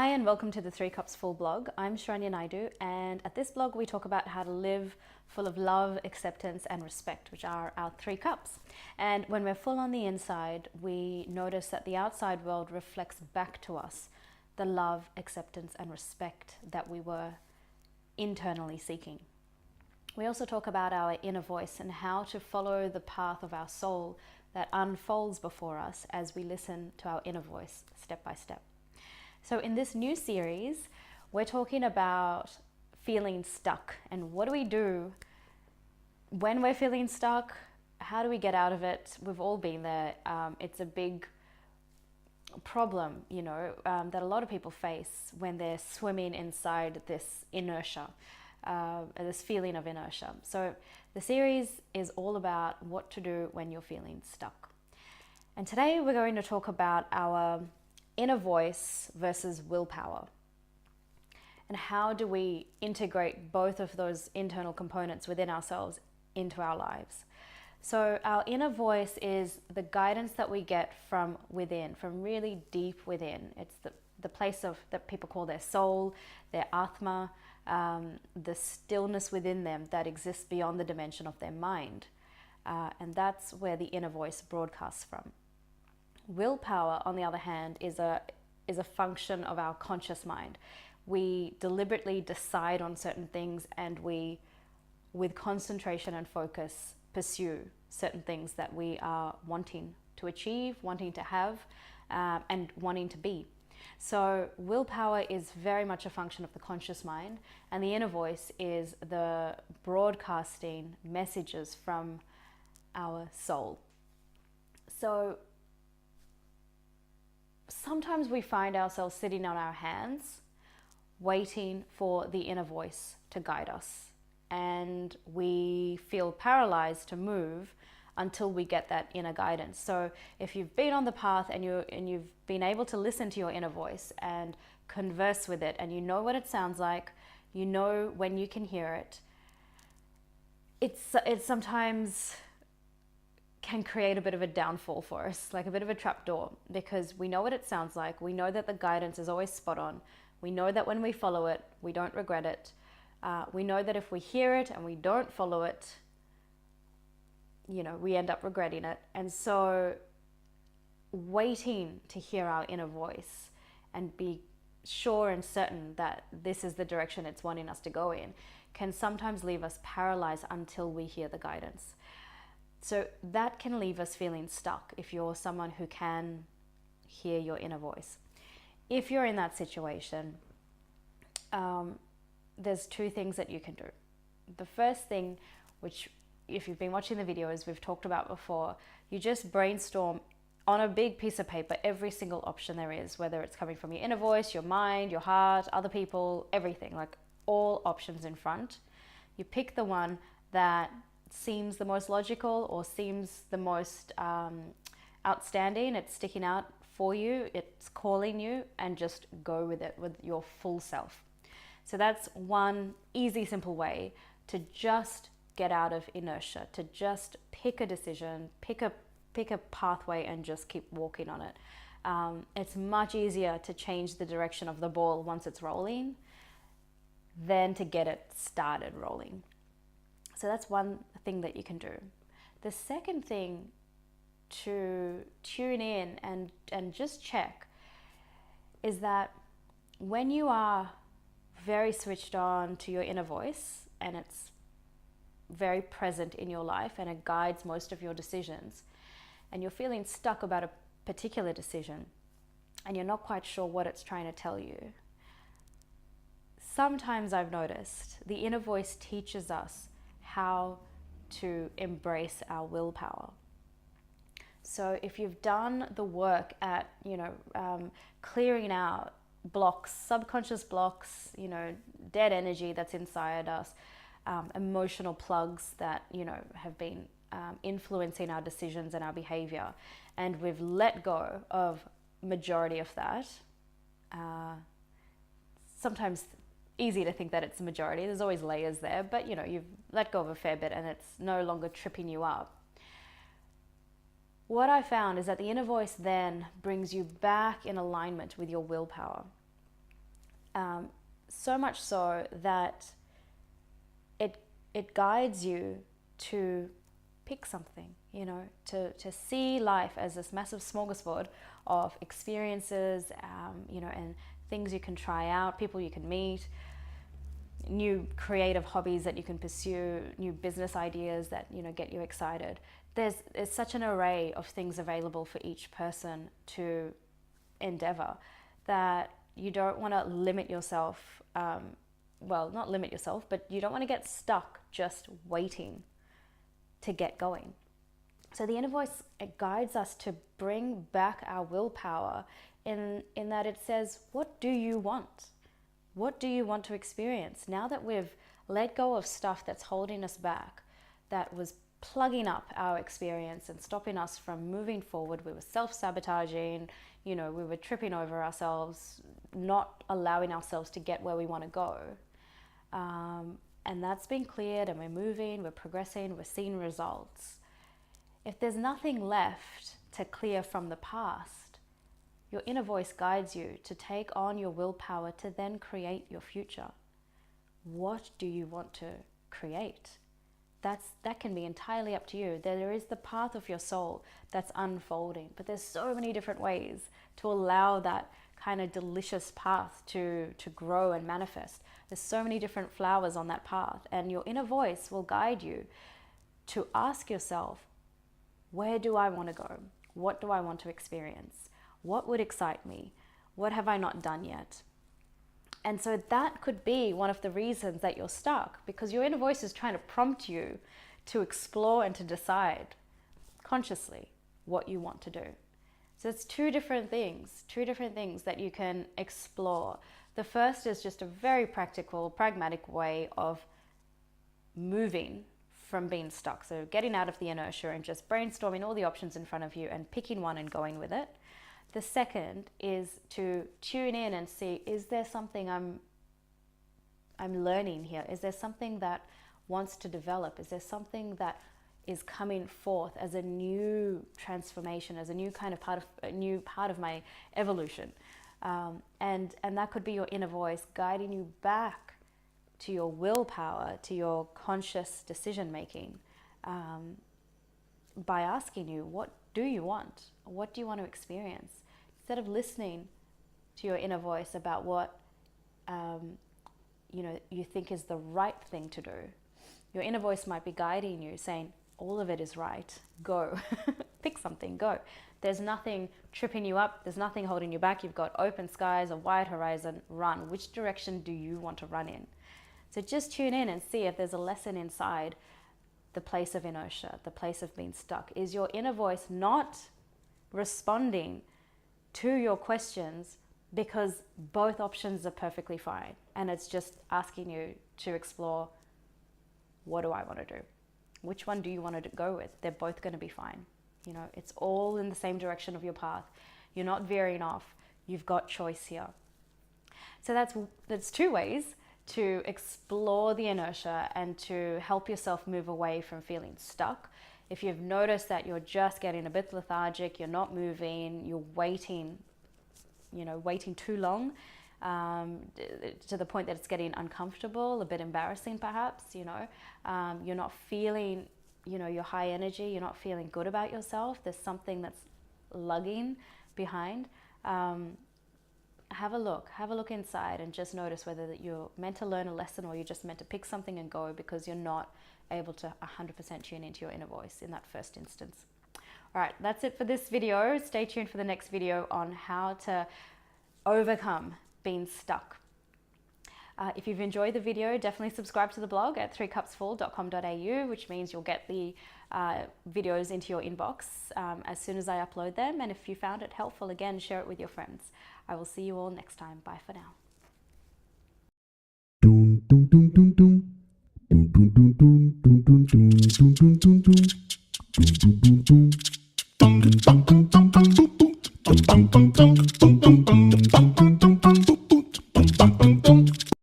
Hi and welcome to the Three Cups Full blog. I'm Sharanya, and at this blog we talk about how to live full of love, acceptance and respect, which are our three cups. And when we're full on the inside, we notice that the outside world reflects back to us the love, acceptance and respect that we were internally seeking. We also talk about our inner voice and how to follow the path of our soul that unfolds before us as we listen to our inner voice step by step. So in this new series, we're talking about feeling stuck and what do we do when we're feeling stuck? How do we get out of it? We've all been there. It's a big problem, that a lot of people face when they're swimming inside this inertia, this feeling of inertia. So the series is all about what to do when you're feeling stuck. And today we're going to talk about our inner voice versus willpower. And how do we integrate both of those internal components within ourselves into our lives? So our inner voice is the guidance that we get from within, from really deep within. It's the place of that people call their soul, their atma, the stillness within them that exists beyond the dimension of their mind. And that's where the inner voice broadcasts from. Willpower, on the other hand, is a function of our conscious mind. We deliberately decide on certain things and we, with concentration and focus, pursue certain things that we are wanting to achieve, wanting to have, and wanting to be. So willpower is very much a function of the conscious mind, and the inner voice is the broadcasting messages from our soul. So sometimes we find ourselves sitting on our hands, waiting for the inner voice to guide us. And we feel paralyzed to move until we get that inner guidance. So if you've been on the path and you've been able to listen to your inner voice and converse with it, and you know what it sounds like, you know when you can hear it, it's sometimes can create a bit of a downfall for us, like a bit of a trapdoor, because we know what it sounds like. We know that the guidance is always spot on. We know that when we follow it, we don't regret it. We know that if we hear it and we don't follow it, we end up regretting it. And so waiting to hear our inner voice and be sure and certain that this is the direction it's wanting us to go in can sometimes leave us paralyzed until we hear the guidance. So that can leave us feeling stuck if you're someone who can hear your inner voice. If you're in that situation, there's two things that you can do. The first thing, which if you've been watching the videos we've talked about before, you just brainstorm on a big piece of paper every single option there is, whether it's coming from your inner voice, your mind, your heart, other people, everything, like all options in front. You pick the one that seems the most logical or seems the most outstanding, it's sticking out for you, it's calling you, and just go with it with your full self. So that's one easy, simple way to just get out of inertia, to just pick a decision, pick a pathway and just keep walking on it. It's much easier to change the direction of the ball once it's rolling than to get it started rolling. So that's one thing that you can do. The second thing to tune in and just check is that when you are very switched on to your inner voice and it's very present in your life and it guides most of your decisions, and you're feeling stuck about a particular decision and you're not quite sure what it's trying to tell you, sometimes I've noticed the inner voice teaches us how to embrace our willpower. So if you've done the work at, clearing out blocks, subconscious blocks, dead energy that's inside us, emotional plugs that, have been influencing our decisions and our behavior, and we've let go of majority of that, sometimes easy to think that it's a majority. There's always layers there, but you've let go of a fair bit and it's no longer tripping you up. What I found is that the inner voice then brings you back in alignment with your willpower. So much so that it guides you to pick something, to see life as this massive smorgasbord of experiences, and things you can try out, people you can meet, new creative hobbies that you can pursue, new business ideas that get you excited. There's such an array of things available for each person to endeavor that you don't want to limit yourself. Well, not limit yourself, but you don't want to get stuck just waiting to get going. So the inner voice, it guides us to bring back our willpower in that it says, what do you want? What do you want to experience? Now that we've let go of stuff that's holding us back, that was plugging up our experience and stopping us from moving forward, we were self-sabotaging, we were tripping over ourselves, not allowing ourselves to get where we want to go. And that's been cleared, and we're moving, we're progressing, we're seeing results. If there's nothing left to clear from the past, your inner voice guides you to take on your willpower to then create your future. What do you want to create? That can be entirely up to you. There is the path of your soul that's unfolding, but there's so many different ways to allow that kind of delicious path to grow and manifest. There's so many different flowers on that path, and your inner voice will guide you to ask yourself, where do I want to go? What do I want to experience? What would excite me? What have I not done yet? And so that could be one of the reasons that you're stuck, because your inner voice is trying to prompt you to explore and to decide consciously what you want to do. So it's two different things that you can explore. The first is just a very practical, pragmatic way of moving from being stuck. So getting out of the inertia and just brainstorming all the options in front of you and picking one and going with it. The second is to tune in and see, is there something I'm learning here? Is there something that wants to develop? Is there something that is coming forth as a new transformation, as a new kind of part of my evolution? And that could be your inner voice guiding you back to your willpower, to your conscious decision making, by asking you, what do you want? What do you want to experience? Instead of listening to your inner voice about what you think is the right thing to do, your inner voice might be guiding you, saying, all of it is right, go. Pick something, go. There's nothing tripping you up, there's nothing holding you back. You've got open skies, a wide horizon, run. Which direction do you want to run in? So just tune in and see if there's a lesson inside the place of inertia, the place of being stuck. Is your inner voice not responding to your questions because both options are perfectly fine, and it's just asking you to explore, what do I want to do? Which one do you want to go with? They're both going to be fine. It's all in the same direction of your path. You're not veering off. You've got choice here. So that's two ways to explore the inertia and to help yourself move away from feeling stuck. If you've noticed that you're just getting a bit lethargic, you're not moving, you're waiting too long, to the point that it's getting uncomfortable, a bit embarrassing perhaps, you're not feeling, your high energy, you're not feeling good about yourself, there's something that's lugging behind, have a look inside and just notice whether that you're meant to learn a lesson or you're just meant to pick something and go because you're not able to 100% tune into your inner voice in that first instance. All right, that's it for this video. Stay tuned for the next video on how to overcome being stuck. If you've enjoyed the video, definitely subscribe to the blog at 3cupsfull.com.au, which means you'll get the videos into your inbox as soon as I upload them. And if you found it helpful, again, share it with your friends. I will see you all next time. Bye for now. Dun, dun, dun, dun, dun. Dun, dun, dun, dun, dun, dun, dun, dun, dun, dun, dun. Dun, dun, dun.